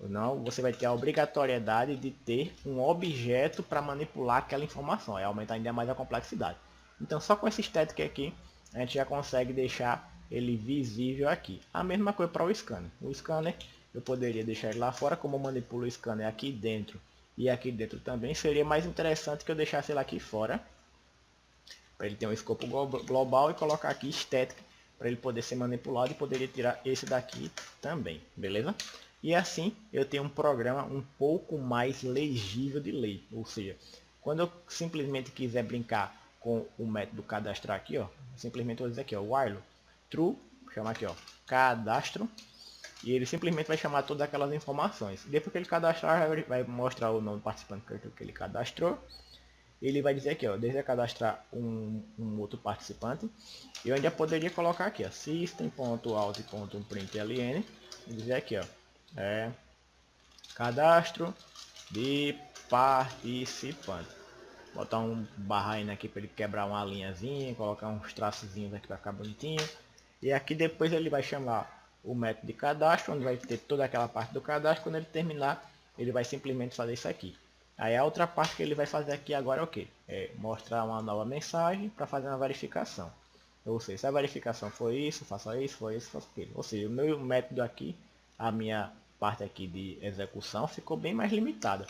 Não, você vai ter a obrigatoriedade de ter um objeto para manipular aquela informação, é aumentar ainda mais a complexidade. Então só com esse static aqui a gente já consegue deixar ele visível aqui. A mesma coisa para o scanner. O scanner eu poderia deixar ele lá fora, como eu manipulo o scanner aqui dentro e aqui dentro também, seria mais interessante que eu deixasse ele aqui fora, para ele ter um escopo global, e colocar aqui static para ele poder ser manipulado, e poderia tirar esse daqui também, beleza? E assim eu tenho um programa um pouco mais legível de ler, ou seja, quando eu simplesmente quiser brincar com o método cadastrar aqui, ó, simplesmente vou dizer aqui, ó, while true, vou chamar aqui, ó, cadastro, e ele simplesmente vai chamar todas aquelas informações. Depois que ele cadastrar, vai mostrar o nome do participante que ele cadastrou. Ele vai dizer aqui, ó, deseja cadastrar um outro participante. Eu ainda poderia colocar aqui, ó, system.out.println, e dizer aqui, ó, cadastro de participante. Botar um barra aqui para ele quebrar uma linhazinha, colocar uns traçozinhos aqui para ficar bonitinho. E aqui depois ele vai chamar o método de cadastro, onde vai ter toda aquela parte do cadastro. Quando ele terminar, ele vai simplesmente fazer isso aqui. Aí a outra parte que ele vai fazer aqui agora é o que? É mostrar uma nova mensagem para fazer uma verificação. Ou seja, se a verificação for isso, faça isso, for isso, faça aquilo. Ou seja, o meu método aqui, a minha parte aqui de execução ficou bem mais limitada.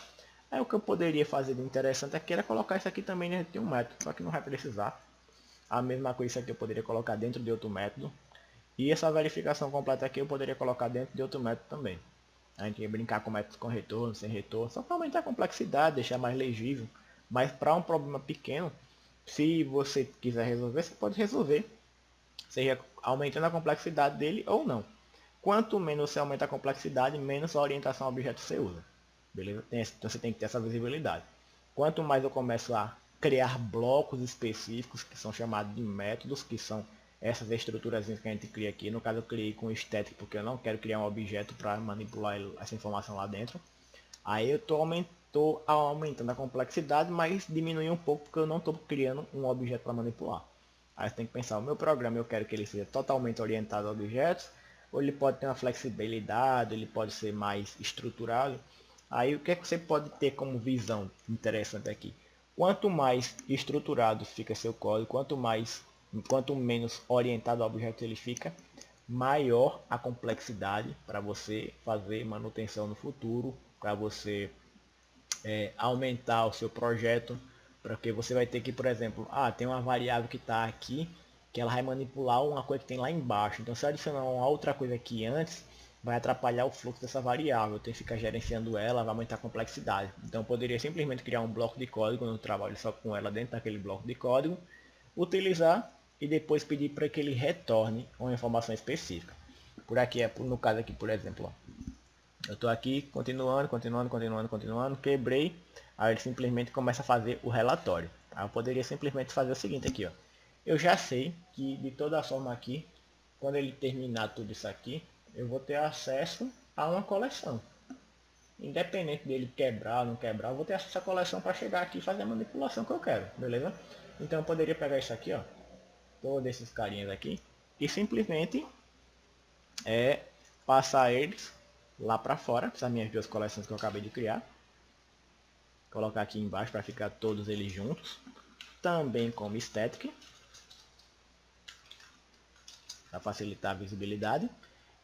Aí o que eu poderia fazer de interessante aqui era colocar isso aqui também dentro de um método, só que não vai precisar. A mesma coisa aqui eu poderia colocar dentro de outro método. E essa verificação completa aqui eu poderia colocar dentro de outro método também. A gente ia brincar com métodos com retorno, sem retorno, só para aumentar a complexidade, deixar mais legível. Mas para um problema pequeno, se você quiser resolver, você pode resolver, seja aumentando a complexidade dele ou não. Quanto menos você aumenta a complexidade, menos a orientação ao objeto você usa. Beleza? Então você tem que ter essa visibilidade. Quanto mais eu começo a criar blocos específicos, que são chamados de métodos, que são essas estruturas que a gente cria aqui. No caso eu criei com estético, porque eu não quero criar um objeto para manipular essa informação lá dentro. Aí eu estou aumentando a complexidade, mas diminui um pouco porque eu não estou criando um objeto para manipular. Aí você tem que pensar, o meu programa eu quero que ele seja totalmente orientado a objetos, ou ele pode ter uma flexibilidade, ele pode ser mais estruturado. Aí o que é que você pode ter como visão interessante aqui? Quanto mais estruturado fica seu código, quanto menos orientado ao objeto ele fica, maior a complexidade para você fazer manutenção no futuro, para você aumentar o seu projeto, porque você vai ter que, por exemplo, tem uma variável que está aqui, que ela vai manipular uma coisa que tem lá embaixo. Então se eu adicionar uma outra coisa aqui antes, vai atrapalhar o fluxo dessa variável. Eu tenho que ficar gerenciando ela, vai aumentar a complexidade. Então eu poderia simplesmente criar um bloco de código, no trabalho só com ela dentro daquele bloco de código, utilizar e depois pedir para que ele retorne uma informação específica. Por aqui, no caso aqui, por exemplo, ó, eu estou aqui continuando, quebrei, aí ele simplesmente começa a fazer o relatório. Aí eu poderia simplesmente fazer o seguinte aqui, ó. Eu já sei que de toda forma aqui, quando ele terminar tudo isso aqui, eu vou ter acesso a uma coleção. Independente dele quebrar ou não quebrar, eu vou ter acesso à coleção para chegar aqui e fazer a manipulação que eu quero, beleza? Então eu poderia pegar isso aqui, ó, todos esses carinhas aqui, e simplesmente passar eles lá para fora, essas minhas duas coleções que eu acabei de criar. Colocar aqui embaixo para ficar todos eles juntos. Também como static, para facilitar a visibilidade.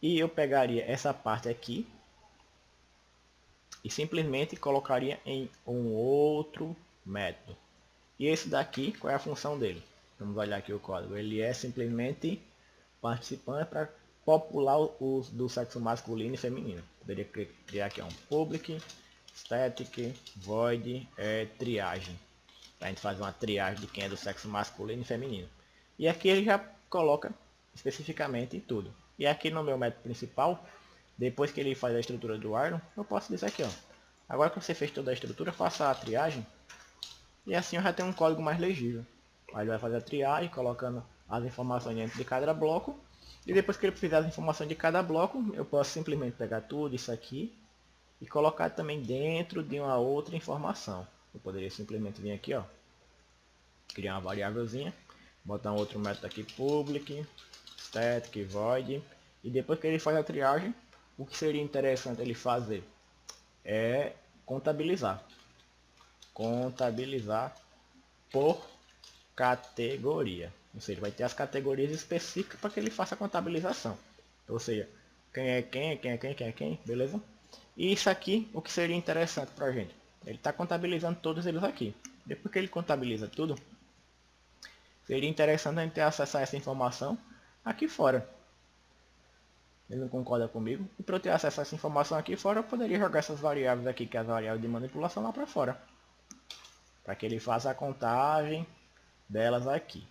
E eu pegaria essa parte aqui e simplesmente colocaria em um outro método. E esse daqui, qual é a função dele? Vamos olhar aqui o código. Ele é simplesmente participante para popular os do sexo masculino e feminino. Poderia criar aqui um public static void triagem. A gente faz uma triagem de quem é do sexo masculino e feminino. E aqui ele já coloca especificamente tudo. E aqui no meu método principal, depois que ele faz a estrutura do iron, eu posso dizer aqui, ó. Agora que você fez toda a estrutura, faça a triagem. E assim eu já tenho um código mais legível. Aí ele vai fazer a triagem, colocando as informações dentro de cada bloco. E depois que ele fizer as informações de cada bloco, eu posso simplesmente pegar tudo isso aqui e colocar também dentro de uma outra informação. Eu poderia simplesmente vir aqui, ó, criar uma variávelzinha, botar um outro método aqui, public, static, void, e depois que ele faz a triagem, o que seria interessante ele fazer é contabilizar por categoria, ou seja, vai ter as categorias específicas para que ele faça a contabilização, ou seja, quem é quem, beleza? E isso aqui, o que seria interessante para a gente, ele está contabilizando todos eles aqui. Depois que ele contabiliza tudo, seria interessante a gente ter acesso a essa informação aqui fora. Ele não concorda comigo? E para eu ter acesso a essa informação aqui fora, eu poderia jogar essas variáveis aqui, que é as variáveis de manipulação, lá para fora. Para que ele faça a contagem delas aqui.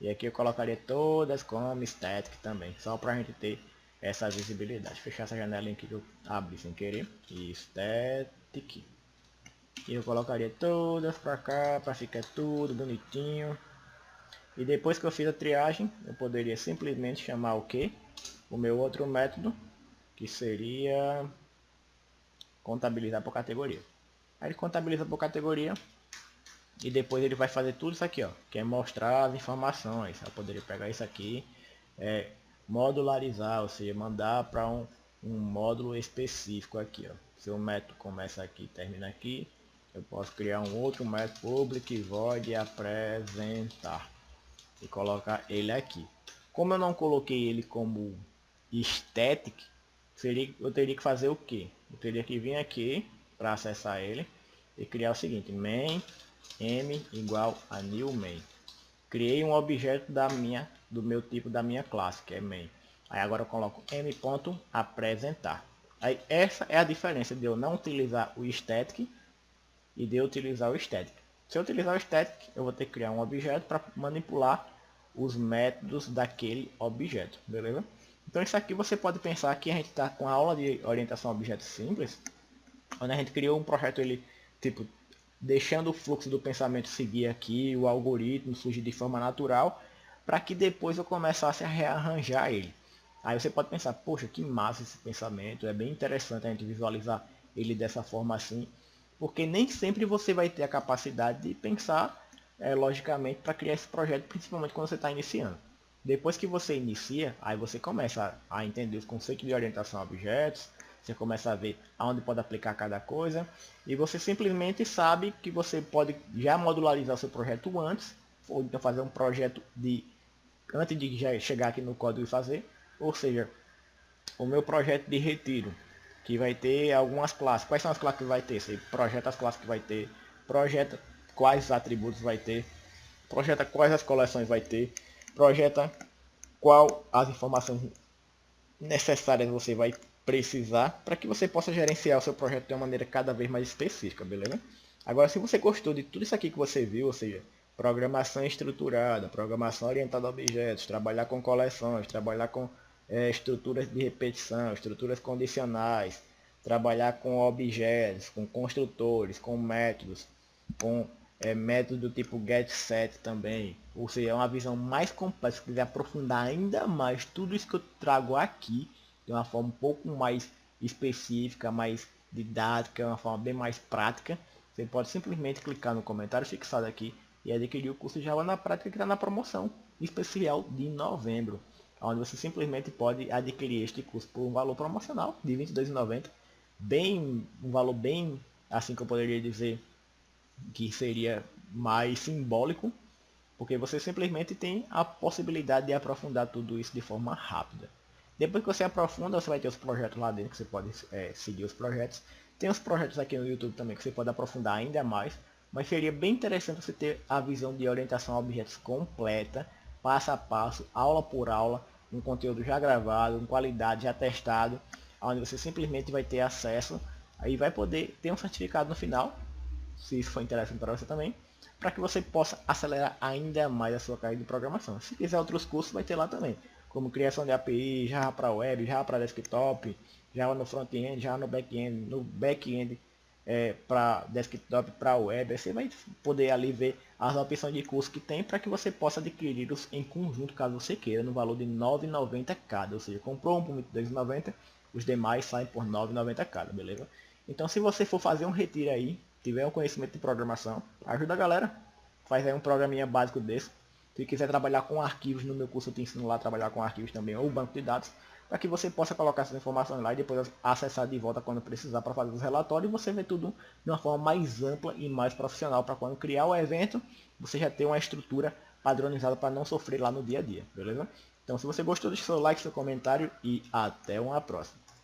E aqui eu colocaria todas como static também, só para a gente ter essa visibilidade. Vou fechar essa janelinha aqui que eu abri sem querer. E static. E eu colocaria todas para cá, para ficar tudo bonitinho. E depois que eu fiz a triagem, eu poderia simplesmente chamar o que? O meu outro método, que seria contabilizar por categoria. Aí ele contabiliza por categoria e depois ele vai fazer tudo isso aqui, ó, que é mostrar as informações. Eu poderia pegar isso aqui, modularizar, ou seja, mandar para um módulo específico aqui, ó. Se o método começa aqui e termina aqui, eu posso criar um outro método public void apresentar e colocar ele aqui. Como eu não coloquei ele como static, eu teria que fazer o que? Eu teria que vir aqui para acessar ele e criar o seguinte: main m igual a new main. Criei um objeto do meu tipo da minha classe, que é main. Aí agora eu coloco m.apresentar. Aí essa é a diferença de eu não utilizar o static e de eu utilizar o static. Se eu utilizar o static, eu vou ter que criar um objeto para manipular os métodos daquele objeto, beleza? Então isso aqui você pode pensar que a gente está com a aula de orientação a objetos simples, onde a gente criou um projeto, ele tipo deixando o fluxo do pensamento seguir aqui, o algoritmo surgir de forma natural, para que depois eu começasse a rearranjar ele. Aí você pode pensar, poxa, que massa esse pensamento, é bem interessante a gente visualizar ele dessa forma assim, porque nem sempre você vai ter a capacidade de pensar logicamente para criar esse projeto, principalmente quando você está iniciando. Depois que você inicia, aí você começa a entender os conceitos de orientação a objetos, você começa a ver aonde pode aplicar cada coisa, e você simplesmente sabe que você pode já modularizar o seu projeto antes, ou então fazer um projeto antes de já chegar aqui no código e fazer, ou seja, o meu projeto de retiro, que vai ter algumas classes. Quais são as classes que vai ter? Você projeta as classes que vai ter, projeta quais atributos vai ter, projeta quais as coleções vai ter, projeta qual as informações necessárias você vai precisar para que você possa gerenciar o seu projeto de uma maneira cada vez mais específica, beleza? Agora, se você gostou de tudo isso aqui que você viu, ou seja, programação estruturada, programação orientada a objetos, trabalhar com coleções, trabalhar com estruturas de repetição, estruturas condicionais, trabalhar com objetos, com construtores, com métodos, com método do tipo getSet também, ou seja, é uma visão mais complexa. Se quiser aprofundar ainda mais tudo isso que eu trago aqui, de uma forma um pouco mais específica, mais didática, uma forma bem mais prática, você pode simplesmente clicar no comentário fixado aqui e adquirir o curso Java na Prática, que está na promoção especial de novembro, onde você simplesmente pode adquirir este curso por um valor promocional de R$ 22,90, um valor bem, assim que eu poderia dizer, que seria mais simbólico, porque você simplesmente tem a possibilidade de aprofundar tudo isso de forma rápida. Depois que você aprofunda, você vai ter os projetos lá dentro, que você pode seguir os projetos. Tem os projetos aqui no YouTube também, que você pode aprofundar ainda mais, mas seria bem interessante você ter a visão de orientação a objetos completa, passo a passo, aula por aula, um conteúdo já gravado, com qualidade, já testado, onde você simplesmente vai ter acesso, aí vai poder ter um certificado no final, se isso for interessante para você também, para que você possa acelerar ainda mais a sua carreira de programação. Se quiser outros cursos, vai ter lá também, como criação de API, Java para web, Java para desktop, Java no front-end, Java no back-end para desktop, para web. Aí você vai poder ali ver as opções de curso que tem para que você possa adquiri-los em conjunto, caso você queira, no valor de R$ 9,90 cada. Ou seja, comprou um por R$ 22,90, os demais saem por R$ 9,90 cada, beleza? Então, se você for fazer um retiro aí, tiver um conhecimento de programação, ajuda a galera. Faz aí um programinha básico desse. Se quiser trabalhar com arquivos, no meu curso eu te ensino lá a trabalhar com arquivos também, ou banco de dados, para que você possa colocar essas informações lá e depois acessar de volta quando precisar para fazer os relatórios, e você vê tudo de uma forma mais ampla e mais profissional, para quando criar o evento, você já ter uma estrutura padronizada para não sofrer lá no dia a dia, beleza? Então, se você gostou, deixe seu like, seu comentário e até uma próxima.